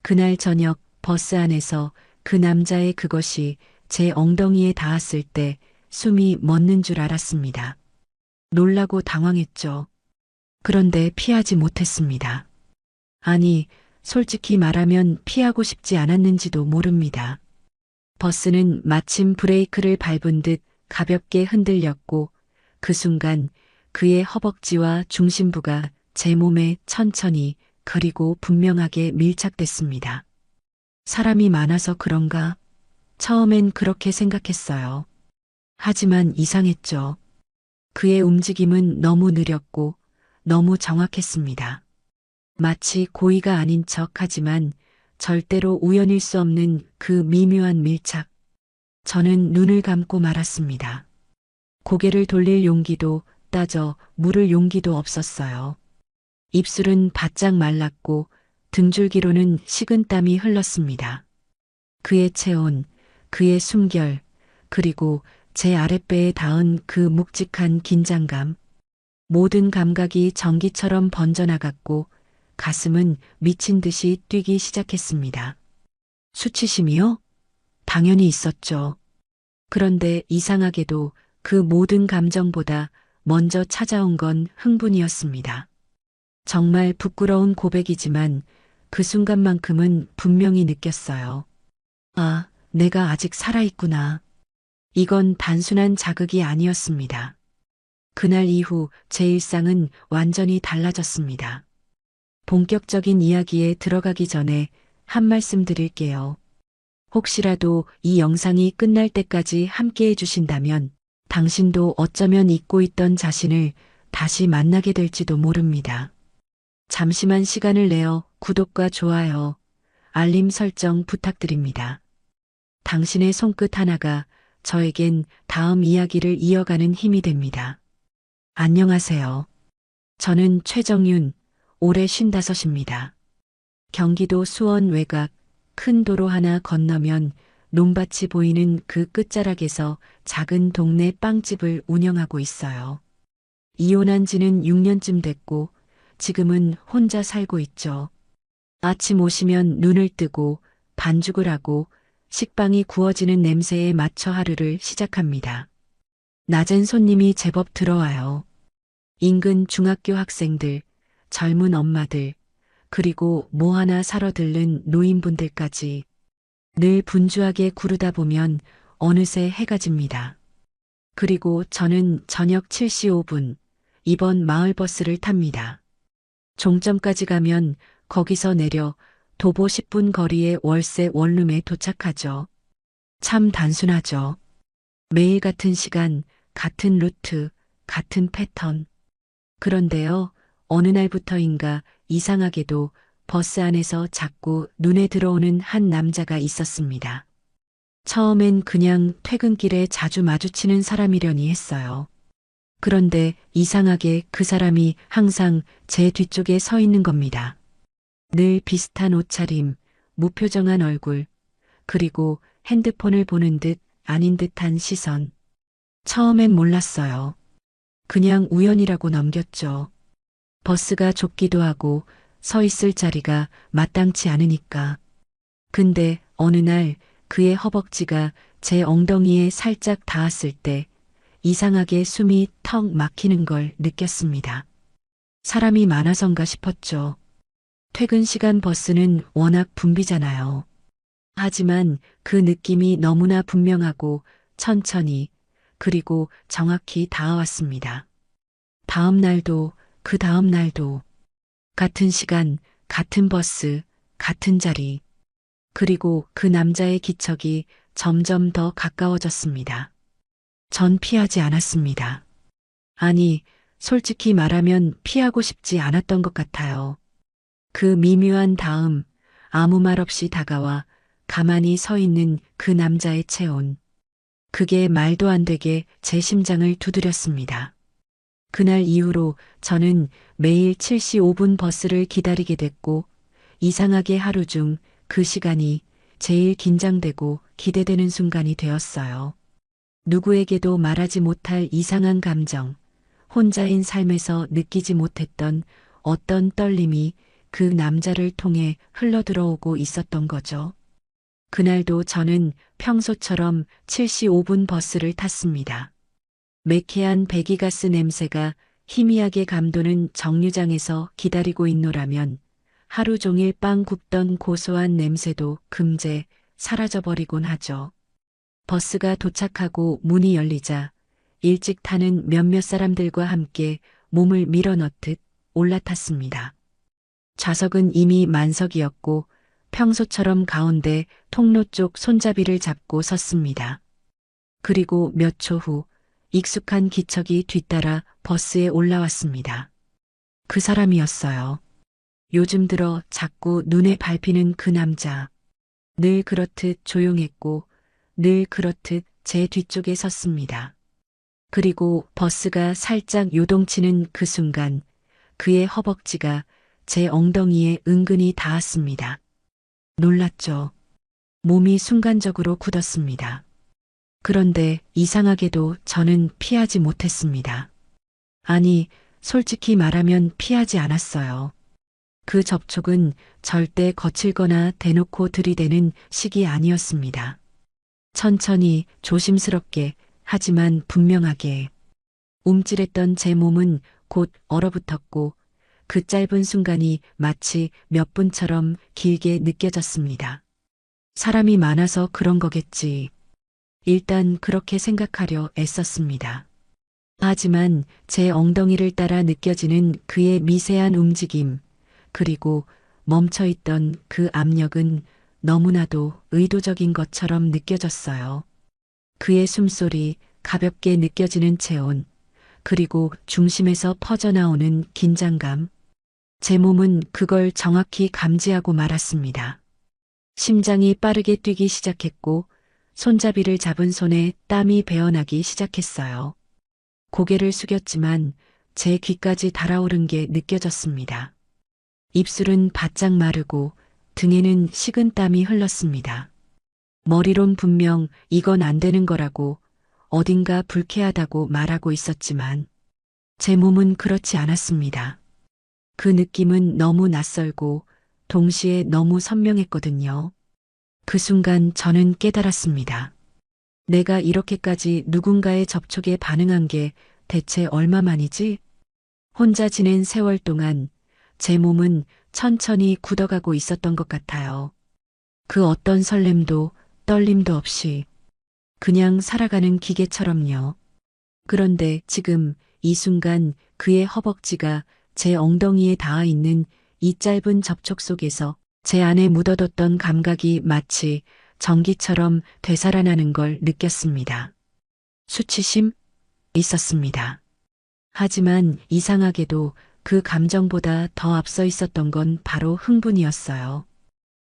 그날 저녁 버스 안에서 그 남자의 그것이 제 엉덩이에 닿았을 때 숨이 멎는 줄 알았습니다. 놀라고 당황했죠. 그런데 피하지 못했습니다. 아니, 솔직히 말하면 피하고 싶지 않았는지도 모릅니다. 버스는 마침 브레이크를 밟은 듯 가볍게 흔들렸고 그 순간 그의 허벅지와 중심부가 제 몸에 천천히 그리고 분명하게 밀착됐습니다. 사람이 많아서 그런가? 처음엔 그렇게 생각했어요. 하지만 이상했죠. 그의 움직임은 너무 느렸고 너무 정확했습니다. 마치 고의가 아닌 척 하지만 절대로 우연일 수 없는 그 미묘한 밀착. 저는 눈을 감고 말았습니다. 고개를 돌릴 용기도 따져 물을 용기도 없었어요. 입술은 바짝 말랐고 등줄기로는 식은땀이 흘렀습니다. 그의 체온, 그의 숨결, 그리고 제 아랫배에 닿은 그 묵직한 긴장감. 모든 감각이 전기처럼 번져나갔고 가슴은 미친 듯이 뛰기 시작했습니다. 수치심이요? 당연히 있었죠. 그런데 이상하게도 그 모든 감정보다 먼저 찾아온 건 흥분이었습니다. 정말 부끄러운 고백이지만 그 순간만큼은 분명히 느꼈어요. 아, 내가 아직 살아있구나. 이건 단순한 자극이 아니었습니다. 그날 이후 제 일상은 완전히 달라졌습니다. 본격적인 이야기에 들어가기 전에 한 말씀 드릴게요. 혹시라도 이 영상이 끝날 때까지 함께 해주신다면 당신도 어쩌면 잊고 있던 자신을 다시 만나게 될지도 모릅니다. 잠시만 시간을 내어 구독과 좋아요, 알림 설정 부탁드립니다. 당신의 손끝 하나가 저에겐 다음 이야기를 이어가는 힘이 됩니다. 안녕하세요. 저는 최정윤, 올해 55입니다. 경기도 수원 외곽 큰 도로 하나 건너면 논밭이 보이는 그 끝자락에서 작은 동네 빵집을 운영하고 있어요. 이혼한 지는 6년쯤 됐고 지금은 혼자 살고 있죠. 아침 오시면 눈을 뜨고 반죽을 하고 식빵이 구워지는 냄새에 맞춰 하루를 시작합니다. 낮엔 손님이 제법 들어와요. 인근 중학교 학생들, 젊은 엄마들, 그리고 뭐 하나 사러 들른 노인분들까지 늘 분주하게 구르다 보면 어느새 해가 집니다. 그리고 저는 저녁 7시 5분 이번 마을버스를 탑니다. 종점까지 가면 거기서 내려 도보 10분 거리의 월세 원룸에 도착하죠. 참 단순하죠. 매일 같은 시간, 같은 루트, 같은 패턴. 그런데요, 어느 날부터인가 이상하게도 버스 안에서 자꾸 눈에 들어오는 한 남자가 있었습니다. 처음엔 그냥 퇴근길에 자주 마주치는 사람이려니 했어요. 그런데 이상하게 그 사람이 항상 제 뒤쪽에 서 있는 겁니다. 늘 비슷한 옷차림, 무표정한 얼굴, 그리고 핸드폰을 보는 듯 아닌 듯한 시선. 처음엔 몰랐어요. 그냥 우연이라고 넘겼죠. 버스가 좁기도 하고 서 있을 자리가 마땅치 않으니까. 근데 어느 날 그의 허벅지가 제 엉덩이에 살짝 닿았을 때 이상하게 숨이 턱 막히는 걸 느꼈습니다. 사람이 많아서인가 싶었죠. 퇴근 시간 버스는 워낙 붐비잖아요. 하지만 그 느낌이 너무나 분명하고 천천히 그리고 정확히 다가왔습니다. 다음 날도 그 다음 날도 같은 시간, 같은 버스, 같은 자리. 그리고 그 남자의 기척이 점점 더 가까워졌습니다. 전 피하지 않았습니다. 아니, 솔직히 말하면 피하고 싶지 않았던 것 같아요. 그 미묘한 다음 아무 말 없이 다가와 가만히 서 있는 그 남자의 체온. 그게 말도 안 되게 제 심장을 두드렸습니다. 그날 이후로 저는 매일 7시 5분 버스를 기다리게 됐고 이상하게 하루 중 그 시간이 제일 긴장되고 기대되는 순간이 되었어요. 누구에게도 말하지 못할 이상한 감정, 혼자인 삶에서 느끼지 못했던 어떤 떨림이 그 남자를 통해 흘러들어오고 있었던 거죠. 그날도 저는 평소처럼 7시 5분 버스를 탔습니다. 매캐한 배기가스 냄새가 희미하게 감도는 정류장에서 기다리고 있노라면 하루 종일 빵 굽던 고소한 냄새도 금세 사라져버리곤 하죠. 버스가 도착하고 문이 열리자 일찍 타는 몇몇 사람들과 함께 몸을 밀어넣듯 올라탔습니다. 좌석은 이미 만석이었고 평소처럼 가운데 통로 쪽 손잡이를 잡고 섰습니다. 그리고 몇 초 후 익숙한 기척이 뒤따라 버스에 올라왔습니다. 그 사람이었어요. 요즘 들어 자꾸 눈에 밟히는 그 남자. 늘 그렇듯 조용했고 늘 그렇듯 제 뒤쪽에 섰습니다. 그리고 버스가 살짝 요동치는 그 순간 그의 허벅지가 제 엉덩이에 은근히 닿았습니다. 놀랐죠. 몸이 순간적으로 굳었습니다. 그런데 이상하게도 저는 피하지 못했습니다. 아니, 솔직히 말하면 피하지 않았어요. 그 접촉은 절대 거칠거나 대놓고 들이대는 식이 아니었습니다. 천천히, 조심스럽게, 하지만 분명하게. 움찔했던 제 몸은 곧 얼어붙었고 그 짧은 순간이 마치 몇 분처럼 길게 느껴졌습니다. 사람이 많아서 그런 거겠지. 일단 그렇게 생각하려 애썼습니다. 하지만 제 엉덩이를 따라 느껴지는 그의 미세한 움직임, 그리고 멈춰있던 그 압력은 너무나도 의도적인 것처럼 느껴졌어요. 그의 숨소리, 가볍게 느껴지는 체온, 그리고 중심에서 퍼져나오는 긴장감. 제 몸은 그걸 정확히 감지하고 말았습니다. 심장이 빠르게 뛰기 시작했고 손잡이를 잡은 손에 땀이 배어나기 시작했어요. 고개를 숙였지만 제 귀까지 달아오른 게 느껴졌습니다. 입술은 바짝 마르고 등에는 식은 땀이 흘렀습니다. 머리론 분명 이건 안 되는 거라고 어딘가 불쾌하다고 말하고 있었지만 제 몸은 그렇지 않았습니다. 그 느낌은 너무 낯설고 동시에 너무 선명했거든요. 그 순간 저는 깨달았습니다. 내가 이렇게까지 누군가의 접촉에 반응한 게 대체 얼마만이지? 혼자 지낸 세월 동안 제 몸은 천천히 굳어가고 있었던 것 같아요. 그 어떤 설렘도 떨림도 없이 그냥 살아가는 기계처럼요. 그런데 지금 이 순간 그의 허벅지가 제 엉덩이에 닿아 있는 이 짧은 접촉 속에서 제 안에 묻어뒀던 감각이 마치 전기처럼 되살아나는 걸 느꼈습니다. 수치심? 있었습니다. 하지만 이상하게도 그 감정보다 더 앞서 있었던 건 바로 흥분이었어요.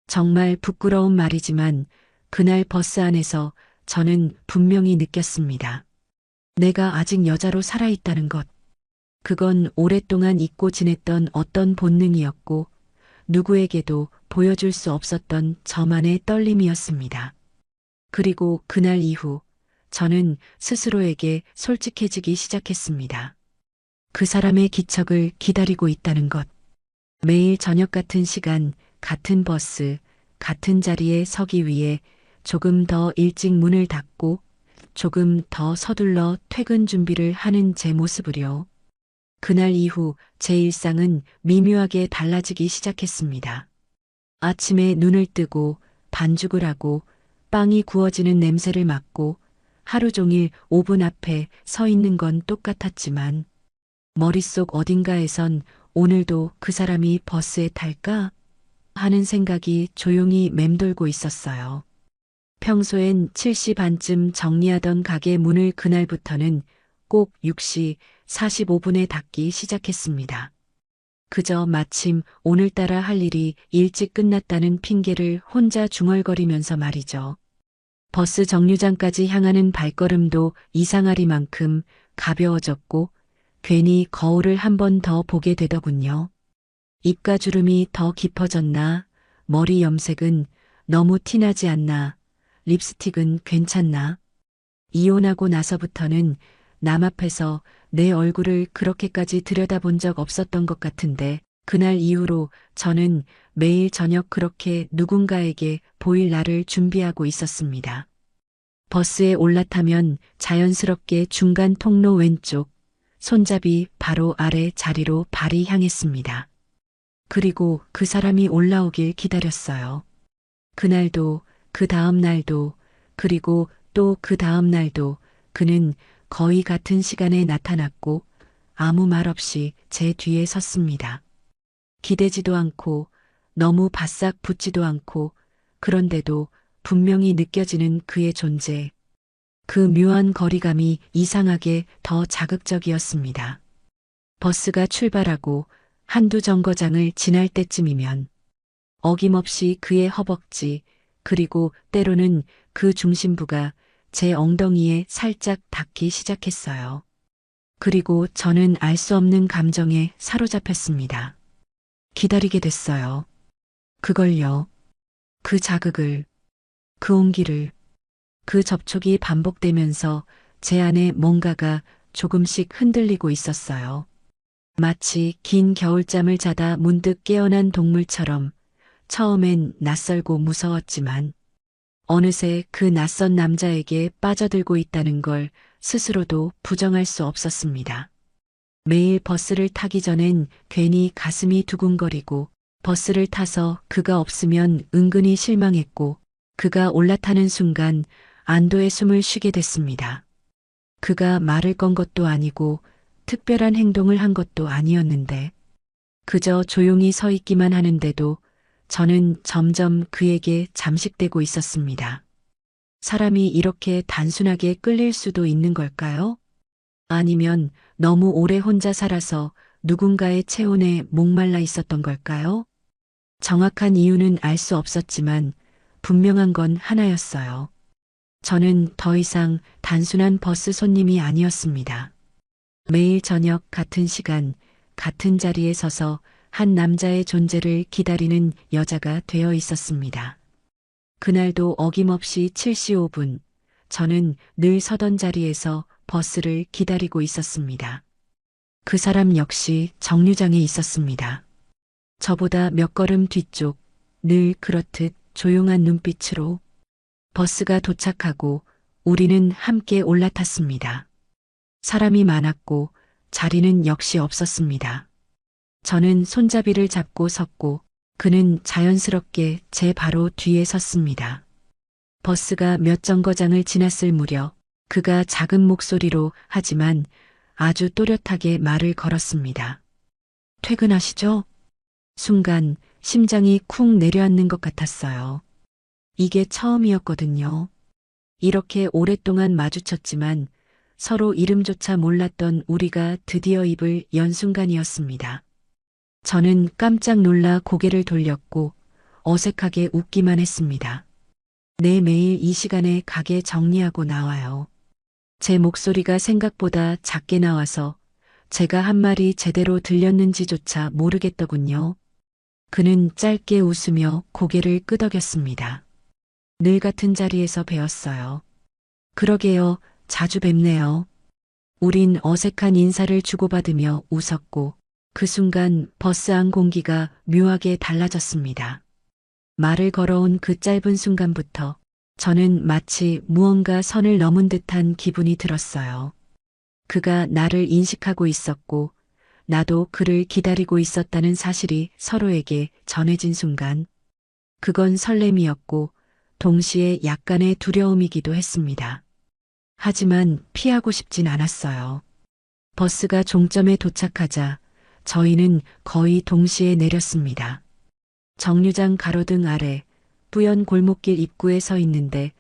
정말 부끄러운 말이지만 그날 버스 안에서 저는 분명히 느꼈습니다. 내가 아직 여자로 살아있다는 것. 그건 오랫동안 잊고 지냈던 어떤 본능이었고 누구에게도 보여줄 수 없었던 저만의 떨림이었습니다. 그리고 그날 이후 저는 스스로에게 솔직해지기 시작했습니다. 그 사람의 기척을 기다리고 있다는 것. 매일 저녁 같은 시간, 같은 버스, 같은 자리에 서기 위해 조금 더 일찍 문을 닫고 조금 더 서둘러 퇴근 준비를 하는 제 모습을요. 그날 이후 제 일상은 미묘하게 달라지기 시작했습니다. 아침에 눈을 뜨고 반죽을 하고 빵이 구워지는 냄새를 맡고 하루 종일 오븐 앞에 서 있는 건 똑같았지만 머릿속 어딘가에선 오늘도 그 사람이 버스에 탈까? 하는 생각이 조용히 맴돌고 있었어요. 평소엔 7시 반쯤 정리하던 가게 문을 그날부터는 꼭 6시 45분에 닫기 시작했습니다. 그저 마침 오늘따라 할 일이 일찍 끝났다는 핑계를 혼자 중얼거리면서 말이죠. 버스 정류장까지 향하는 발걸음도 이상하리만큼 가벼워졌고 괜히 거울을 한 번 더 보게 되더군요. 입가주름이 더 깊어졌나, 머리 염색은 너무 티나지 않나, 립스틱은 괜찮나. 이혼하고 나서부터는 남 앞에서 내 얼굴을 그렇게까지 들여다본 적 없었던 것 같은데 그날 이후로 저는 매일 저녁 그렇게 누군가에게 보일 날을 준비하고 있었습니다. 버스에 올라타면 자연스럽게 중간 통로 왼쪽, 손잡이 바로 아래 자리로 발이 향했습니다. 그리고 그 사람이 올라오길 기다렸어요. 그날도, 그 다음 날도, 그리고 또 그 다음 날도 그는 거의 같은 시간에 나타났고 아무 말 없이 제 뒤에 섰습니다. 기대지도 않고 너무 바싹 붙지도 않고 그런데도 분명히 느껴지는 그의 존재. 그 묘한 거리감이 이상하게 더 자극적이었습니다. 버스가 출발하고 한두 정거장을 지날 때쯤이면 어김없이 그의 허벅지 그리고 때로는 그 중심부가 제 엉덩이에 살짝 닿기 시작했어요. 그리고 저는 알 수 없는 감정에 사로잡혔습니다. 기다리게 됐어요. 그걸요. 그 자극을, 그 온기를, 그 접촉이 반복되면서 제 안에 뭔가가 조금씩 흔들리고 있었어요. 마치 긴 겨울잠을 자다 문득 깨어난 동물처럼 처음엔 낯설고 무서웠지만 어느새 그 낯선 남자에게 빠져들고 있다는 걸 스스로도 부정할 수 없었습니다. 매일 버스를 타기 전엔 괜히 가슴이 두근거리고 버스를 타서 그가 없으면 은근히 실망했고 그가 올라타는 순간 안도의 숨을 쉬게 됐습니다. 그가 말을 건 것도 아니고 특별한 행동을 한 것도 아니었는데 그저 조용히 서 있기만 하는데도 저는 점점 그에게 잠식되고 있었습니다. 사람이 이렇게 단순하게 끌릴 수도 있는 걸까요? 아니면 너무 오래 혼자 살아서 누군가의 체온에 목말라 있었던 걸까요? 정확한 이유는 알 수 없었지만 분명한 건 하나였어요. 저는 더 이상 단순한 버스 손님이 아니었습니다. 매일 저녁 같은 시간, 같은 자리에 서서 한 남자의 존재를 기다리는 여자가 되어 있었습니다. 그날도 어김없이 7시 5분, 저는 늘 서던 자리에서 버스를 기다리고 있었습니다. 그 사람 역시 정류장에 있었습니다. 저보다 몇 걸음 뒤쪽, 늘 그렇듯 조용한 눈빛으로 버스가 도착하고 우리는 함께 올라탔습니다. 사람이 많았고 자리는 역시 없었습니다. 저는 손잡이를 잡고 섰고 그는 자연스럽게 제 바로 뒤에 섰습니다. 버스가 몇 정거장을 지났을 무렵 그가 작은 목소리로 하지만 아주 또렷하게 말을 걸었습니다. 퇴근하시죠? 순간 심장이 쿵 내려앉는 것 같았어요. 이게 처음이었거든요. 이렇게 오랫동안 마주쳤지만 서로 이름조차 몰랐던 우리가 드디어 입을 연 순간이었습니다. 저는 깜짝 놀라 고개를 돌렸고 어색하게 웃기만 했습니다. 네, 매일 이 시간에 가게 정리하고 나와요. 제 목소리가 생각보다 작게 나와서 제가 한 말이 제대로 들렸는지조차 모르겠더군요. 그는 짧게 웃으며 고개를 끄덕였습니다. 늘 같은 자리에서 뵈었어요. 그러게요, 자주 뵙네요. 우린 어색한 인사를 주고받으며 웃었고 그 순간 버스 안 공기가 묘하게 달라졌습니다. 말을 걸어온 그 짧은 순간부터 저는 마치 무언가 선을 넘은 듯한 기분이 들었어요. 그가 나를 인식하고 있었고 나도 그를 기다리고 있었다는 사실이 서로에게 전해진 순간 그건 설렘이었고 동시에 약간의 두려움이기도 했습니다. 하지만 피하고 싶진 않았어요. 버스가 종점에 도착하자 저희는 거의 동시에 내렸습니다. 정류장 가로등 아래 뿌연 골목길 입구에 서 있는데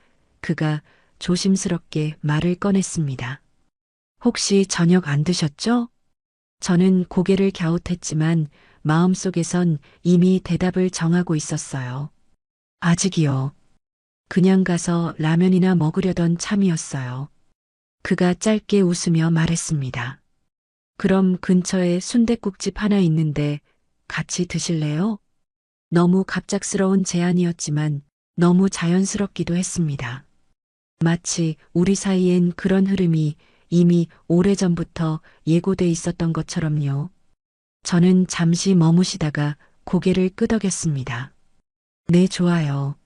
그가 조심스럽게 말을 꺼냈습니다. 혹시 저녁 안 드셨죠? 저는 고개를 갸웃했지만 마음속에선 이미 대답을 정하고 있었어요. 아직이요. 그냥 가서 라면이나 먹으려던 참이었어요. 그가 짧게 웃으며 말했습니다. 그럼 근처에 순댓국집 하나 있는데 같이 드실래요? 너무 갑작스러운 제안이었지만 너무 자연스럽기도 했습니다. 마치 우리 사이엔 그런 흐름이 이미 오래전부터 예고돼 있었던 것처럼요. 저는 잠시 머무시다가 고개를 끄덕였습니다. 네, 좋아요.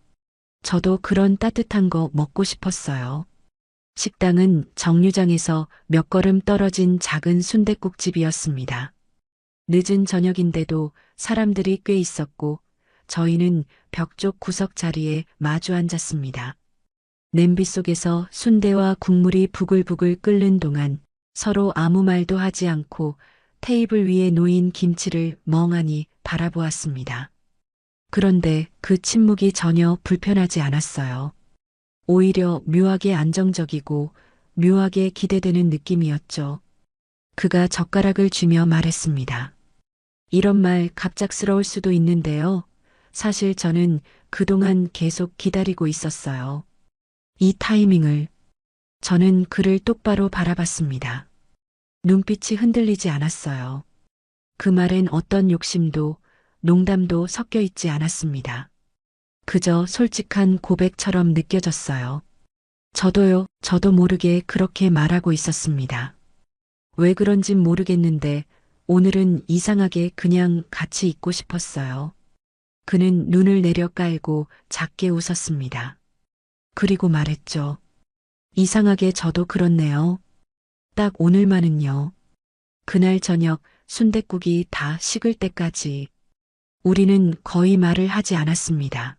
저도 그런 따뜻한 거 먹고 싶었어요. 식당은 정류장에서 몇 걸음 떨어진 작은 순댓국집이었습니다. 늦은 저녁인데도 사람들이 꽤 있었고 저희는 벽 쪽 구석 자리에 마주 앉았습니다. 냄비 속에서 순대와 국물이 부글부글 끓는 동안 서로 아무 말도 하지 않고 테이블 위에 놓인 김치를 멍하니 바라보았습니다. 그런데 그 침묵이 전혀 불편하지 않았어요. 오히려 묘하게 안정적이고 묘하게 기대되는 느낌이었죠. 그가 젓가락을 쥐며 말했습니다. 이런 말 갑작스러울 수도 있는데요. 사실 저는 그동안 계속 기다리고 있었어요. 이 타이밍을. 저는 그를 똑바로 바라봤습니다. 눈빛이 흔들리지 않았어요. 그 말엔 어떤 욕심도 농담도 섞여 있지 않았습니다. 그저 솔직한 고백처럼 느껴졌어요. 저도 모르게 그렇게 말하고 있었습니다. 왜 그런진 모르겠는데 오늘은 이상하게 그냥 같이 있고 싶었어요. 그는 눈을 내려 깔고 작게 웃었습니다. 그리고 말했죠. 이상하게 저도 그렇네요. 딱 오늘만은요. 그날 저녁 순댓국이 다 식을 때까지 우리는 거의 말을 하지 않았습니다.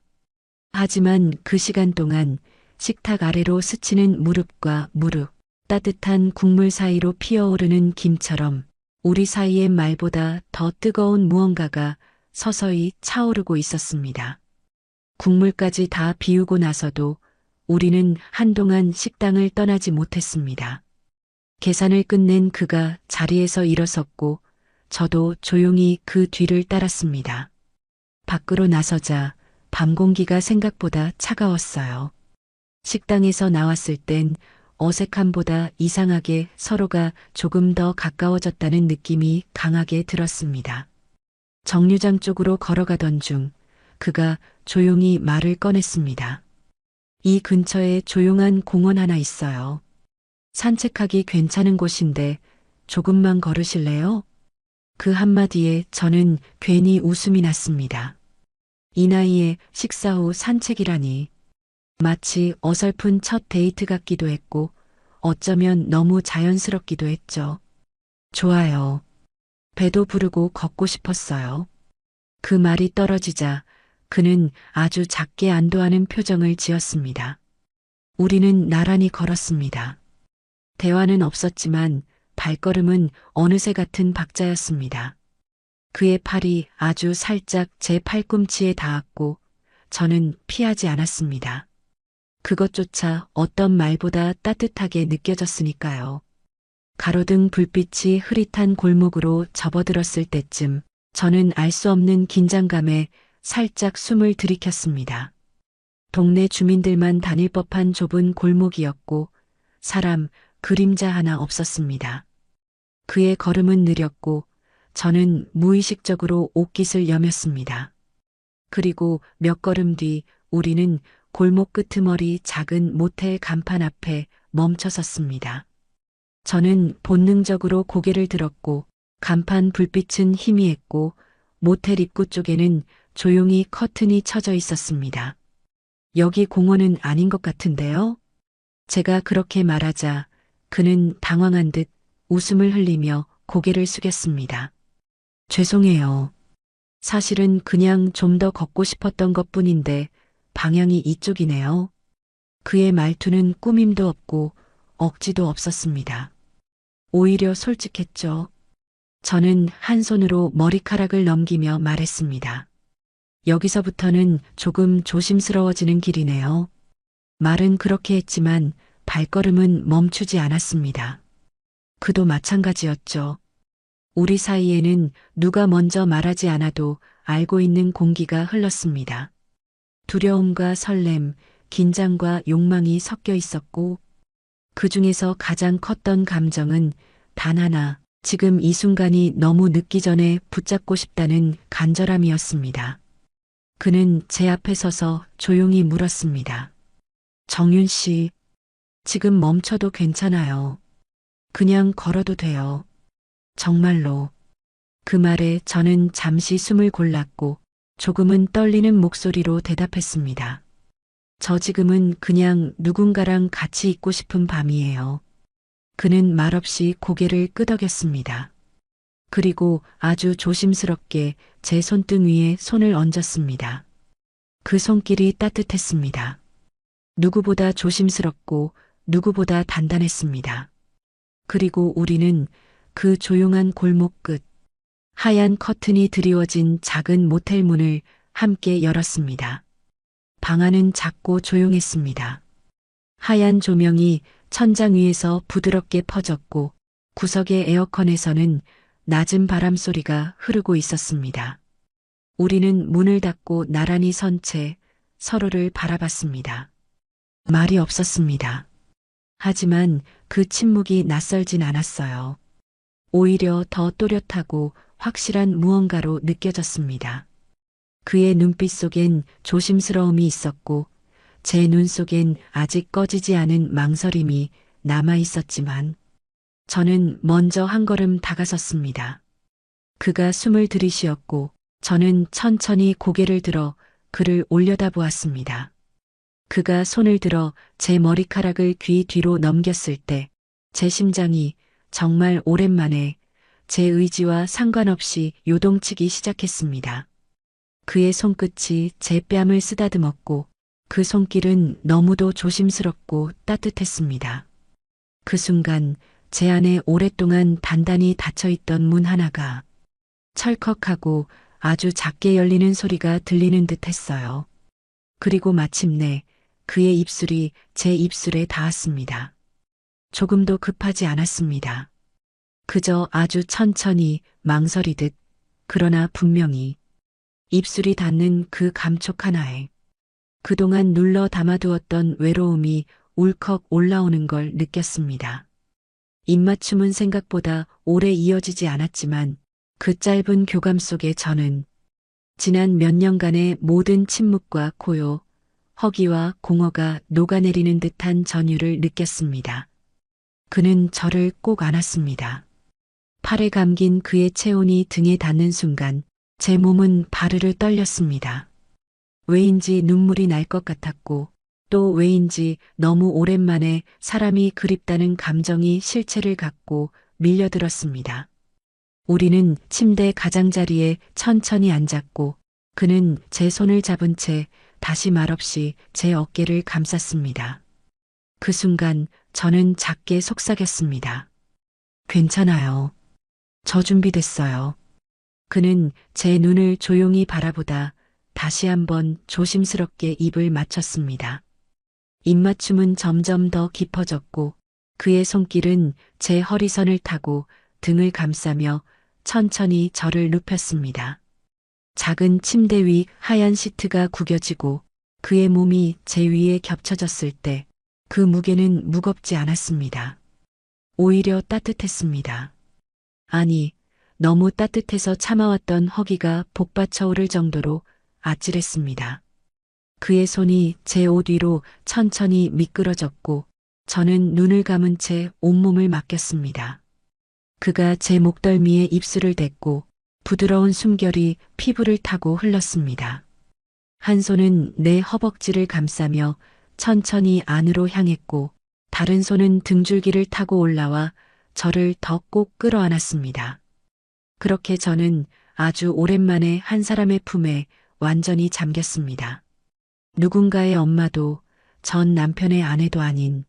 하지만 그 시간 동안 식탁 아래로 스치는 무릎과 무릎, 따뜻한 국물 사이로 피어오르는 김처럼 우리 사이의 말보다 더 뜨거운 무언가가 서서히 차오르고 있었습니다. 국물까지 다 비우고 나서도 우리는 한동안 식당을 떠나지 못했습니다. 계산을 끝낸 그가 자리에서 일어섰고 저도 조용히 그 뒤를 따랐습니다. 밖으로 나서자 밤 공기가 생각보다 차가웠어요. 식당에서 나왔을 땐 어색함보다 이상하게 서로가 조금 더 가까워졌다는 느낌이 강하게 들었습니다. 정류장 쪽으로 걸어가던 중 그가 조용히 말을 꺼냈습니다. 이 근처에 조용한 공원 하나 있어요. 산책하기 괜찮은 곳인데 조금만 걸으실래요? 그 한마디에 저는 괜히 웃음이 났습니다. 이 나이에 식사 후 산책이라니. 마치 어설픈 첫 데이트 같기도 했고 어쩌면 너무 자연스럽기도 했죠. 좋아요. 배도 부르고 걷고 싶었어요. 그 말이 떨어지자 그는 아주 작게 안도하는 표정을 지었습니다. 우리는 나란히 걸었습니다. 대화는 없었지만 발걸음은 어느새 같은 박자였습니다. 그의 팔이 아주 살짝 제 팔꿈치에 닿았고 저는 피하지 않았습니다. 그것조차 어떤 말보다 따뜻하게 느껴졌으니까요. 가로등 불빛이 흐릿한 골목으로 접어들었을 때쯤 저는 알 수 없는 긴장감에 살짝 숨을 들이켰습니다. 동네 주민들만 다닐 법한 좁은 골목이었고 사람, 그림자 하나 없었습니다. 그의 걸음은 느렸고 저는 무의식적으로 옷깃을 여몄습니다. 그리고 몇 걸음 뒤 우리는 골목 끄트머리 작은 모텔 간판 앞에 멈춰 섰습니다. 저는 본능적으로 고개를 들었고 간판 불빛은 희미했고 모텔 입구 쪽에는 조용히 커튼이 쳐져 있었습니다. 여기 공원은 아닌 것 같은데요? 제가 그렇게 말하자 그는 당황한 듯 웃음을 흘리며 고개를 숙였습니다. 죄송해요. 사실은 그냥 좀 더 걷고 싶었던 것뿐인데 방향이 이쪽이네요. 그의 말투는 꾸밈도 없고 억지도 없었습니다. 오히려 솔직했죠. 저는 한 손으로 머리카락을 넘기며 말했습니다. 여기서부터는 조금 조심스러워지는 길이네요. 말은 그렇게 했지만 발걸음은 멈추지 않았습니다. 그도 마찬가지였죠. 우리 사이에는 누가 먼저 말하지 않아도 알고 있는 공기가 흘렀습니다. 두려움과 설렘, 긴장과 욕망이 섞여 있었고 그 중에서 가장 컸던 감정은 단 하나, 지금 이 순간이 너무 늦기 전에 붙잡고 싶다는 간절함이었습니다. 그는 제 앞에 서서 조용히 물었습니다. 정윤 씨, 지금 멈춰도 괜찮아요. 그냥 걸어도 돼요. 정말로. 그 말에 저는 잠시 숨을 골랐고 조금은 떨리는 목소리로 대답했습니다. 저 지금은 그냥 누군가랑 같이 있고 싶은 밤이에요. 그는 말없이 고개를 끄덕였습니다. 그리고 아주 조심스럽게 제 손등 위에 손을 얹었습니다. 그 손길이 따뜻했습니다. 누구보다 조심스럽고 누구보다 단단했습니다. 그리고 우리는 그 조용한 골목 끝, 하얀 커튼이 드리워진 작은 모텔 문을 함께 열었습니다. 방 안은 작고 조용했습니다. 하얀 조명이 천장 위에서 부드럽게 퍼졌고 구석의 에어컨에서는 낮은 바람 소리가 흐르고 있었습니다. 우리는 문을 닫고 나란히 선 채 서로를 바라봤습니다. 말이 없었습니다. 하지만 그 침묵이 낯설진 않았어요. 오히려 더 또렷하고 확실한 무언가로 느껴졌습니다. 그의 눈빛 속엔 조심스러움이 있었고 제 눈 속엔 아직 꺼지지 않은 망설임이 남아 있었지만 저는 먼저 한 걸음 다가섰습니다. 그가 숨을 들이쉬었고 저는 천천히 고개를 들어 그를 올려다보았습니다. 그가 손을 들어 제 머리카락을 귀 뒤로 넘겼을 때 제 심장이 정말 오랜만에 제 의지와 상관없이 요동치기 시작했습니다. 그의 손끝이 제 뺨을 쓰다듬었고 그 손길은 너무도 조심스럽고 따뜻했습니다. 그 순간 제 안에 오랫동안 단단히 닫혀있던 문 하나가 철컥하고 아주 작게 열리는 소리가 들리는 듯 했어요. 그리고 마침내 그의 입술이 제 입술에 닿았습니다. 조금도 급하지 않았습니다. 그저 아주 천천히 망설이듯 그러나 분명히 입술이 닿는 그 감촉 하나에 그동안 눌러 담아두었던 외로움이 울컥 올라오는 걸 느꼈습니다. 입맞춤은 생각보다 오래 이어지지 않았지만 그 짧은 교감 속에 저는 지난 몇 년간의 모든 침묵과 고요, 허기와 공허가 녹아내리는 듯한 전율을 느꼈습니다. 그는 저를 꼭 안았습니다. 팔에 감긴 그의 체온이 등에 닿는 순간 제 몸은 바르르 떨렸습니다. 왜인지 눈물이 날 것 같았고 또 왜인지 너무 오랜만에 사람이 그립다는 감정이 실체를 갖고 밀려들었습니다. 우리는 침대 가장자리에 천천히 앉았고 그는 제 손을 잡은 채 다시 말없이 제 어깨를 감쌌습니다. 그 순간 저는 작게 속삭였습니다. 괜찮아요. 저 준비됐어요. 그는 제 눈을 조용히 바라보다 다시 한번 조심스럽게 입을 맞췄습니다. 입맞춤은 점점 더 깊어졌고 그의 손길은 제 허리선을 타고 등을 감싸며 천천히 저를 눕혔습니다. 작은 침대 위 하얀 시트가 구겨지고 그의 몸이 제 위에 겹쳐졌을 때 그 무게는 무겁지 않았습니다. 오히려 따뜻했습니다. 아니, 너무 따뜻해서 참아왔던 허기가 복받쳐 오를 정도로 아찔했습니다. 그의 손이 제 옷 위로 천천히 미끄러졌고 저는 눈을 감은 채 온몸을 맡겼습니다. 그가 제 목덜미에 입술을 댔고 부드러운 숨결이 피부를 타고 흘렀습니다. 한 손은 내 허벅지를 감싸며 천천히 안으로 향했고 다른 손은 등줄기를 타고 올라와 저를 더 꼭 끌어안았습니다. 그렇게 저는 아주 오랜만에 한 사람의 품에 완전히 잠겼습니다. 누군가의 엄마도 전 남편의 아내도 아닌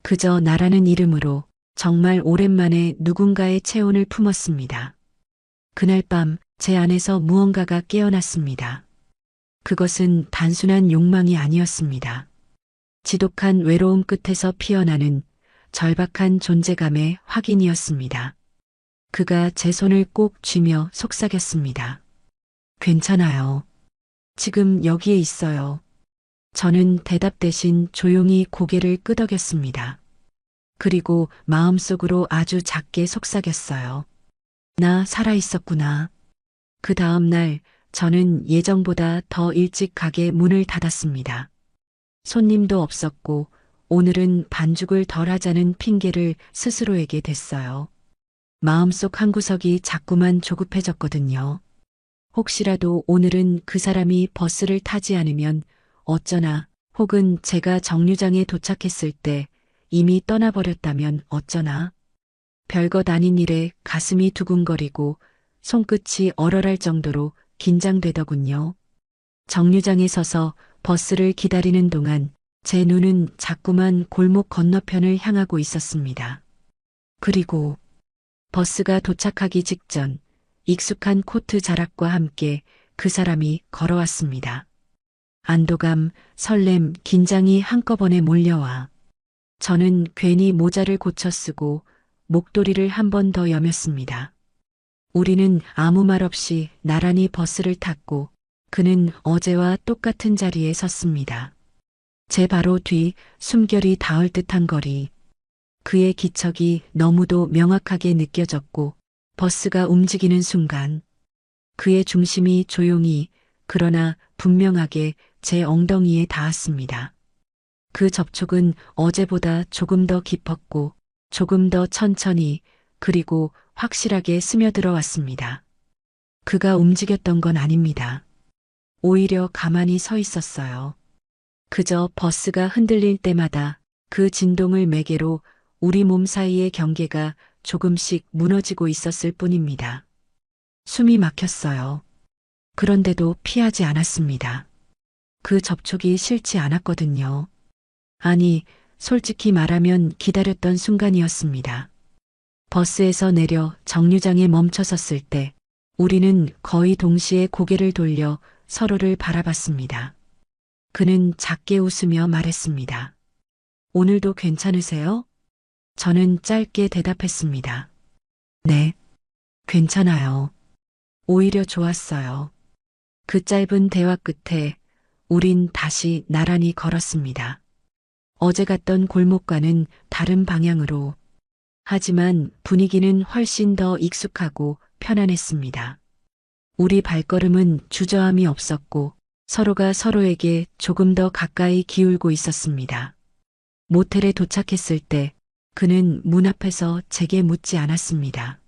그저 나라는 이름으로 정말 오랜만에 누군가의 체온을 품었습니다. 그날 밤 제 안에서 무언가가 깨어났습니다. 그것은 단순한 욕망이 아니었습니다. 지독한 외로움 끝에서 피어나는 절박한 존재감의 확인이었습니다. 그가 제 손을 꼭 쥐며 속삭였습니다. 괜찮아요. 지금 여기에 있어요. 저는 대답 대신 조용히 고개를 끄덕였습니다. 그리고 마음속으로 아주 작게 속삭였어요. 나 살아있었구나. 그 다음 날 저는 예정보다 더 일찍 가게 문을 닫았습니다. 손님도 없었고 오늘은 반죽을 덜 하자는 핑계를 스스로에게 댔어요. 마음속 한구석이 자꾸만 조급해졌거든요. 혹시라도 오늘은 그 사람이 버스를 타지 않으면 어쩌나, 혹은 제가 정류장에 도착했을 때 이미 떠나버렸다면 어쩌나. 별것 아닌 일에 가슴이 두근거리고 손끝이 얼얼할 정도로 긴장되더군요. 정류장에 서서 버스를 기다리는 동안 제 눈은 자꾸만 골목 건너편을 향하고 있었습니다. 그리고 버스가 도착하기 직전 익숙한 코트 자락과 함께 그 사람이 걸어왔습니다. 안도감, 설렘, 긴장이 한꺼번에 몰려와 저는 괜히 모자를 고쳐 쓰고 목도리를 한 번 더 여몄습니다. 우리는 아무 말 없이 나란히 버스를 탔고 그는 어제와 똑같은 자리에 섰습니다. 제 바로 뒤 숨결이 닿을 듯한 거리. 그의 기척이 너무도 명확하게 느껴졌고 버스가 움직이는 순간 그의 중심이 조용히 그러나 분명하게 제 엉덩이에 닿았습니다. 그 접촉은 어제보다 조금 더 깊었고 조금 더 천천히 그리고 확실하게 스며들어 왔습니다. 그가 움직였던 건 아닙니다. 오히려 가만히 서 있었어요. 그저 버스가 흔들릴 때마다 그 진동을 매개로 우리 몸 사이의 경계가 조금씩 무너지고 있었을 뿐입니다. 숨이 막혔어요. 그런데도 피하지 않았습니다. 그 접촉이 싫지 않았거든요. 아니, 솔직히 말하면 기다렸던 순간이었습니다. 버스에서 내려 정류장에 멈춰 섰을 때 우리는 거의 동시에 고개를 돌려 서로를 바라봤습니다. 그는 작게 웃으며 말했습니다. 오늘도 괜찮으세요? 저는 짧게 대답했습니다. 네, 괜찮아요. 오히려 좋았어요. 그 짧은 대화 끝에 우린 다시 나란히 걸었습니다. 어제 갔던 골목과는 다른 방향으로. 하지만 분위기는 훨씬 더 익숙하고 편안했습니다. 우리 발걸음은 주저함이 없었고 서로가 서로에게 조금 더 가까이 기울고 있었습니다. 모텔에 도착했을 때 그는 문 앞에서 제게 묻지 않았습니다.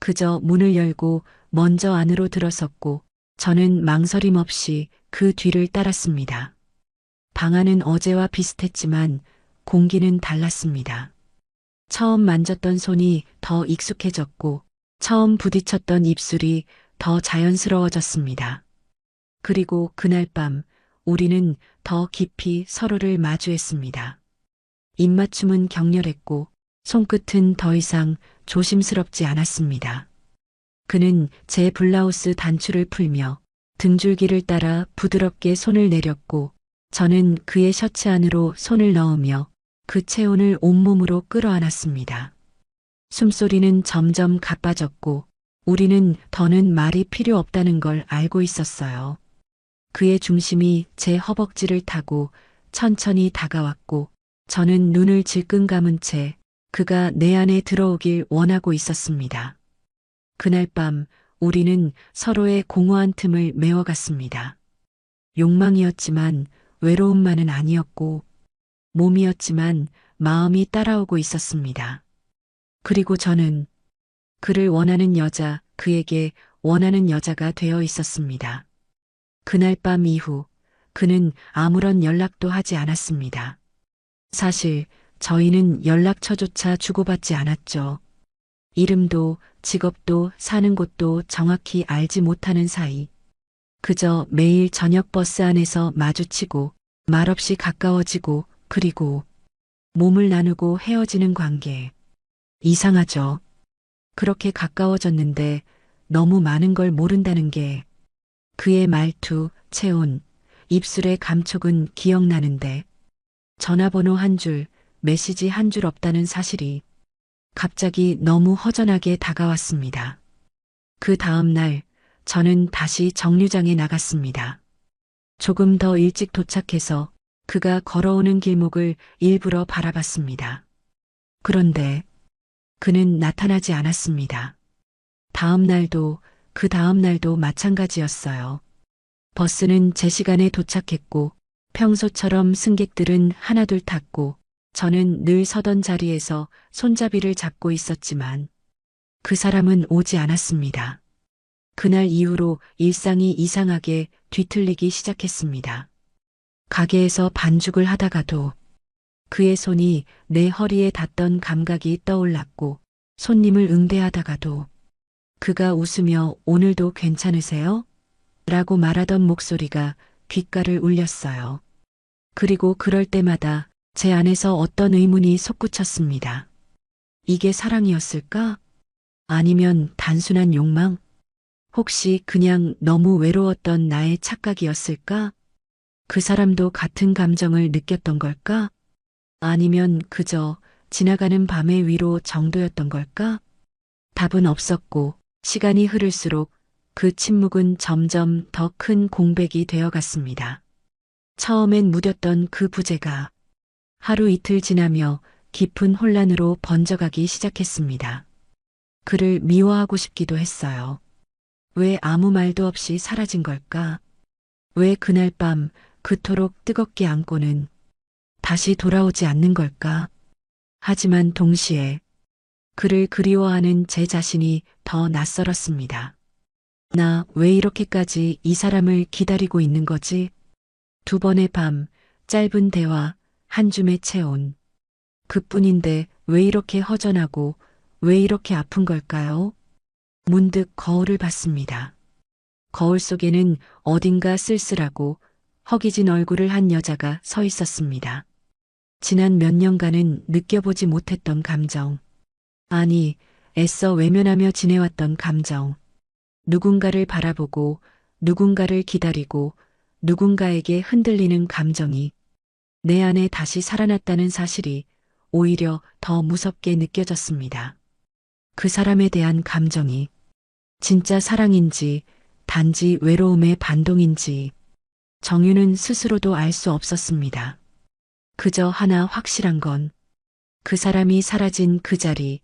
그저 문을 열고 먼저 안으로 들어섰고 저는 망설임 없이 그 뒤를 따랐습니다. 방 안은 어제와 비슷했지만 공기는 달랐습니다. 처음 만졌던 손이 더 익숙해졌고 처음 부딪혔던 입술이 더 자연스러워졌습니다. 그리고 그날 밤 우리는 더 깊이 서로를 마주했습니다. 입맞춤은 격렬했고 손끝은 더 이상 조심스럽지 않았습니다. 그는 제 블라우스 단추를 풀며 등줄기를 따라 부드럽게 손을 내렸고 저는 그의 셔츠 안으로 손을 넣으며 그 체온을 온몸으로 끌어안았습니다. 숨소리는 점점 가빠졌고 우리는 더는 말이 필요 없다는 걸 알고 있었어요. 그의 중심이 제 허벅지를 타고 천천히 다가왔고 저는 눈을 질끈 감은 채 그가 내 안에 들어오길 원하고 있었습니다. 그날 밤 우리는 서로의 공허한 틈을 메워갔습니다. 욕망이었지만 외로움만은 아니었고 몸이었지만 마음이 따라오고 있었습니다. 그리고 저는 그를 원하는 여자, 그에게 원하는 여자가 되어 있었습니다. 그날 밤 이후 그는 아무런 연락도 하지 않았습니다. 사실 저희는 연락처조차 주고받지 않았죠. 이름도 직업도 사는 곳도 정확히 알지 못하는 사이. 그저 매일 저녁 버스 안에서 마주치고 말없이 가까워지고 그리고 몸을 나누고 헤어지는 관계. 이상하죠. 그렇게 가까워졌는데 너무 많은 걸 모른다는 게 그의 말투, 체온, 입술의 감촉은 기억나는데 전화번호 한 줄, 메시지 한 줄 없다는 사실이 갑자기 너무 허전하게 다가왔습니다. 그 다음 날 저는 다시 정류장에 나갔습니다. 조금 더 일찍 도착해서 그가 걸어오는 길목을 일부러 바라봤습니다. 그런데 그는 나타나지 않았습니다. 다음 날도 그 다음 날도 마찬가지였어요. 버스는 제 시간에 도착했고 평소처럼 승객들은 하나둘 탔고 저는 늘 서던 자리에서 손잡이를 잡고 있었지만 그 사람은 오지 않았습니다. 그날 이후로 일상이 이상하게 뒤틀리기 시작했습니다. 가게에서 반죽을 하다가도 그의 손이 내 허리에 닿던 감각이 떠올랐고, 손님을 응대하다가도 그가 웃으며 오늘도 괜찮으세요? 라고 말하던 목소리가 귓가를 울렸어요. 그리고 그럴 때마다 제 안에서 어떤 의문이 솟구쳤습니다. 이게 사랑이었을까? 아니면 단순한 욕망? 혹시 그냥 너무 외로웠던 나의 착각이었을까? 그 사람도 같은 감정을 느꼈던 걸까? 아니면 그저 지나가는 밤의 위로 정도였던 걸까? 답은 없었고 시간이 흐를수록 그 침묵은 점점 더 큰 공백이 되어갔습니다. 처음엔 무뎠던 그 부재가 하루 이틀 지나며 깊은 혼란으로 번져가기 시작했습니다. 그를 미워하고 싶기도 했어요. 왜 아무 말도 없이 사라진 걸까? 왜 그날 밤 그토록 뜨겁게 안고는 다시 돌아오지 않는 걸까? 하지만 동시에 그를 그리워하는 제 자신이 더 낯설었습니다. 나 왜 이렇게까지 이 사람을 기다리고 있는 거지? 두 번의 밤, 짧은 대화, 한 줌의 체온. 그뿐인데 왜 이렇게 허전하고 왜 이렇게 아픈 걸까요? 문득 거울을 봤습니다. 거울 속에는 어딘가 쓸쓸하고 허기진 얼굴을 한 여자가 서 있었습니다. 지난 몇 년간은 느껴보지 못했던 감정. 아니, 애써 외면하며 지내왔던 감정. 누군가를 바라보고, 누군가를 기다리고, 누군가에게 흔들리는 감정이 내 안에 다시 살아났다는 사실이 오히려 더 무섭게 느껴졌습니다. 그 사람에 대한 감정이 진짜 사랑인지 단지 외로움의 반동인지 정유는 스스로도 알 수 없었습니다. 그저 하나 확실한 건 그 사람이 사라진 그 자리,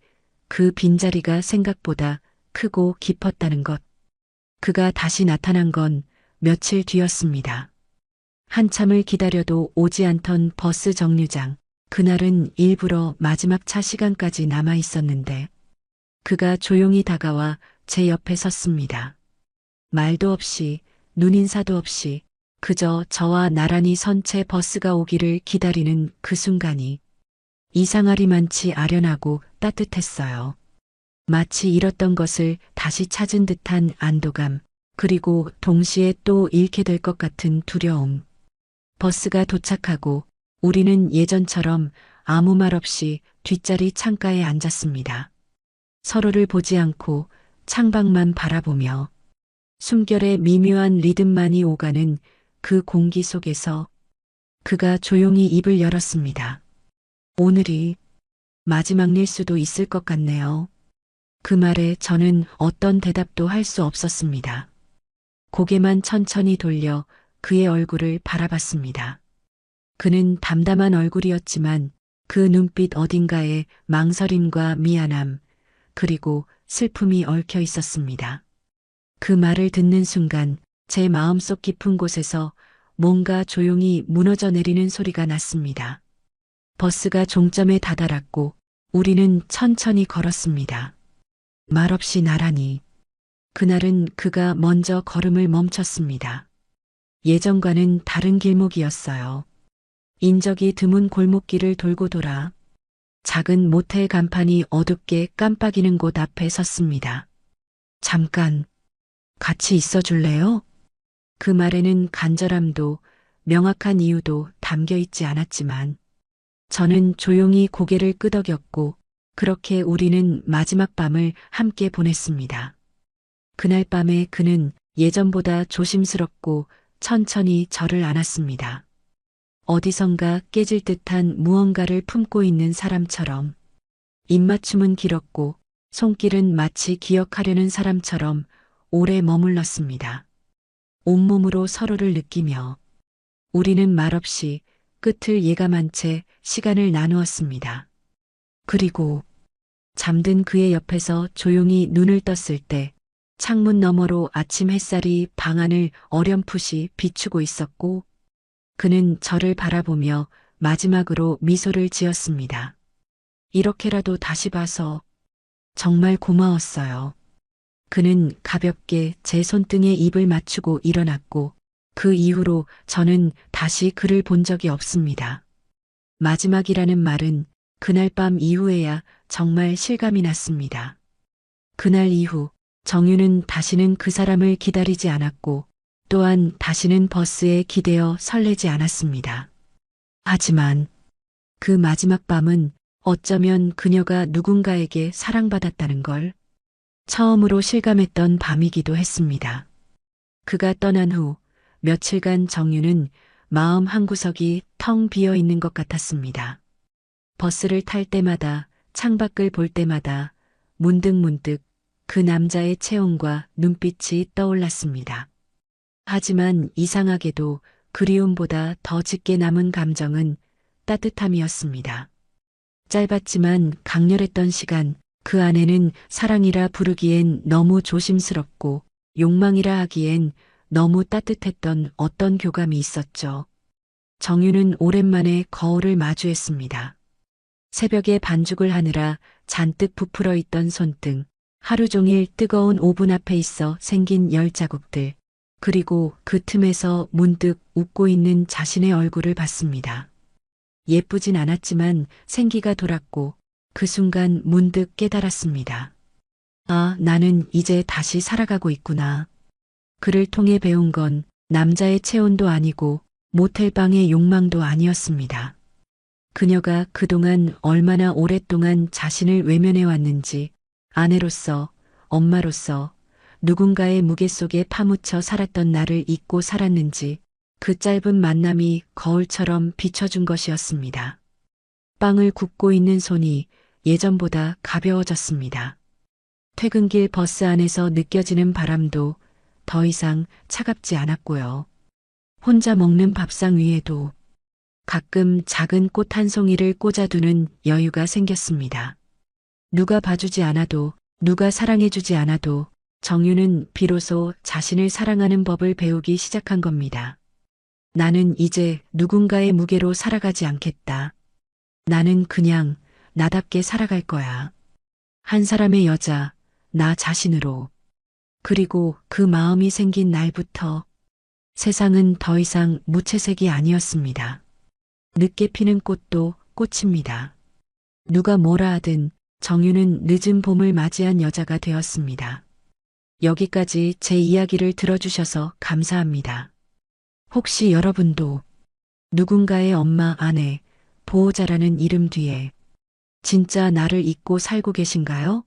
그 빈자리가 생각보다 크고 깊었다는 것. 그가 다시 나타난 건 며칠 뒤였습니다. 한참을 기다려도 오지 않던 버스 정류장. 그날은 일부러 마지막 차 시간까지 남아 있었는데 그가 조용히 다가와 제 옆에 섰습니다. 말도 없이 눈인사도 없이 그저 저와 나란히 선 채 버스가 오기를 기다리는 그 순간이 이상하리만치 아련하고 따뜻했어요. 마치 잃었던 것을 다시 찾은 듯한 안도감, 그리고 동시에 또 잃게 될 것 같은 두려움. 버스가 도착하고 우리는 예전처럼 아무 말 없이 뒷자리 창가에 앉았습니다. 서로를 보지 않고 창밖만 바라보며 숨결의 미묘한 리듬만이 오가는 그 공기 속에서 그가 조용히 입을 열었습니다. 오늘이 마지막일 수도 있을 것 같네요. 그 말에 저는 어떤 대답도 할 수 없었습니다. 고개만 천천히 돌려 그의 얼굴을 바라봤습니다. 그는 담담한 얼굴이었지만 그 눈빛 어딘가에 망설임과 미안함, 그리고 슬픔이 얽혀 있었습니다. 그 말을 듣는 순간 제 마음속 깊은 곳에서 뭔가 조용히 무너져 내리는 소리가 났습니다. 버스가 종점에 다다랐고 우리는 천천히 걸었습니다. 말없이 나란히. 그날은 그가 먼저 걸음을 멈췄습니다. 예전과는 다른 길목이었어요. 인적이 드문 골목길을 돌고 돌아 작은 모텔 간판이 어둡게 깜빡이는 곳 앞에 섰습니다. 잠깐, 같이 있어 줄래요? 그 말에는 간절함도 명확한 이유도 담겨 있지 않았지만 저는 조용히 고개를 끄덕였고 그렇게 우리는 마지막 밤을 함께 보냈습니다. 그날 밤에 그는 예전보다 조심스럽고 천천히 저를 안았습니다. 어디선가 깨질 듯한 무언가를 품고 있는 사람처럼. 입맞춤은 길었고 손길은 마치 기억하려는 사람처럼 오래 머물렀습니다. 온몸으로 서로를 느끼며 우리는 말없이 끝을 예감한 채 시간을 나누었습니다. 그리고 잠든 그의 옆에서 조용히 눈을 떴을 때 창문 너머로 아침 햇살이 방 안을 어렴풋이 비추고 있었고 그는 저를 바라보며 마지막으로 미소를 지었습니다. 이렇게라도 다시 봐서 정말 고마웠어요. 그는 가볍게 제 손등에 입을 맞추고 일어났고 그 이후로 저는 다시 그를 본 적이 없습니다. 마지막이라는 말은 그날 밤 이후에야 정말 실감이 났습니다. 그날 이후 정유는 다시는 그 사람을 기다리지 않았고 또한 다시는 버스에 기대어 설레지 않았습니다. 하지만 그 마지막 밤은 어쩌면 그녀가 누군가에게 사랑받았다는 걸 처음으로 실감했던 밤이기도 했습니다. 그가 떠난 후 며칠간 정유는 마음 한구석이 텅 비어 있는 것 같았습니다. 버스를 탈 때마다 창밖을 볼 때마다 문득문득 그 남자의 체온과 눈빛이 떠올랐습니다. 하지만 이상하게도 그리움보다 더 짙게 남은 감정은 따뜻함이었습니다. 짧았지만 강렬했던 시간, 그 안에는 사랑이라 부르기엔 너무 조심스럽고 욕망이라 하기엔 너무 따뜻했던 어떤 교감이 있었죠. 정유는 오랜만에 거울을 마주했습니다. 새벽에 반죽을 하느라 잔뜩 부풀어 있던 손등, 하루 종일 뜨거운 오븐 앞에 있어 생긴 열 자국들, 그리고 그 틈에서 문득 웃고 있는 자신의 얼굴을 봤습니다. 예쁘진 않았지만 생기가 돌았고 그 순간 문득 깨달았습니다. 아, 나는 이제 다시 살아가고 있구나. 그를 통해 배운 건 남자의 체온도 아니고 모텔방의 욕망도 아니었습니다. 그녀가 그동안 얼마나 오랫동안 자신을 외면해 왔는지 아내로서, 엄마로서 누군가의 무게 속에 파묻혀 살았던 나를 잊고 살았는지 그 짧은 만남이 거울처럼 비춰준 것이었습니다. 빵을 굽고 있는 손이 예전보다 가벼워졌습니다. 퇴근길 버스 안에서 느껴지는 바람도 더 이상 차갑지 않았고요. 혼자 먹는 밥상 위에도 가끔 작은 꽃 한 송이를 꽂아두는 여유가 생겼습니다. 누가 봐주지 않아도, 누가 사랑해주지 않아도 정유는 비로소 자신을 사랑하는 법을 배우기 시작한 겁니다. 나는 이제 누군가의 무게로 살아가지 않겠다. 나는 그냥 나답게 살아갈 거야. 한 사람의 여자, 나 자신으로. 그리고 그 마음이 생긴 날부터 세상은 더 이상 무채색이 아니었습니다. 늦게 피는 꽃도 꽃입니다. 누가 뭐라 하든 정유는 늦은 봄을 맞이한 여자가 되었습니다. 여기까지 제 이야기를 들어주셔서 감사합니다. 혹시 여러분도 누군가의 엄마, 아내, 보호자라는 이름 뒤에 진짜 나를 잊고 살고 계신가요?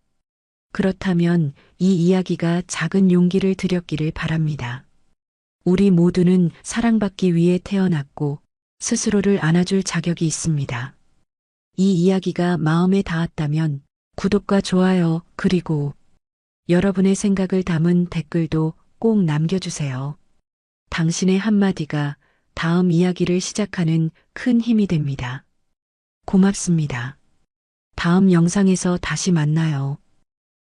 그렇다면 이 이야기가 작은 용기를 드렸기를 바랍니다. 우리 모두는 사랑받기 위해 태어났고 스스로를 안아줄 자격이 있습니다. 이 이야기가 마음에 닿았다면 구독과 좋아요 그리고 여러분의 생각을 담은 댓글도 꼭 남겨주세요. 당신의 한마디가 다음 이야기를 시작하는 큰 힘이 됩니다. 고맙습니다. 다음 영상에서 다시 만나요.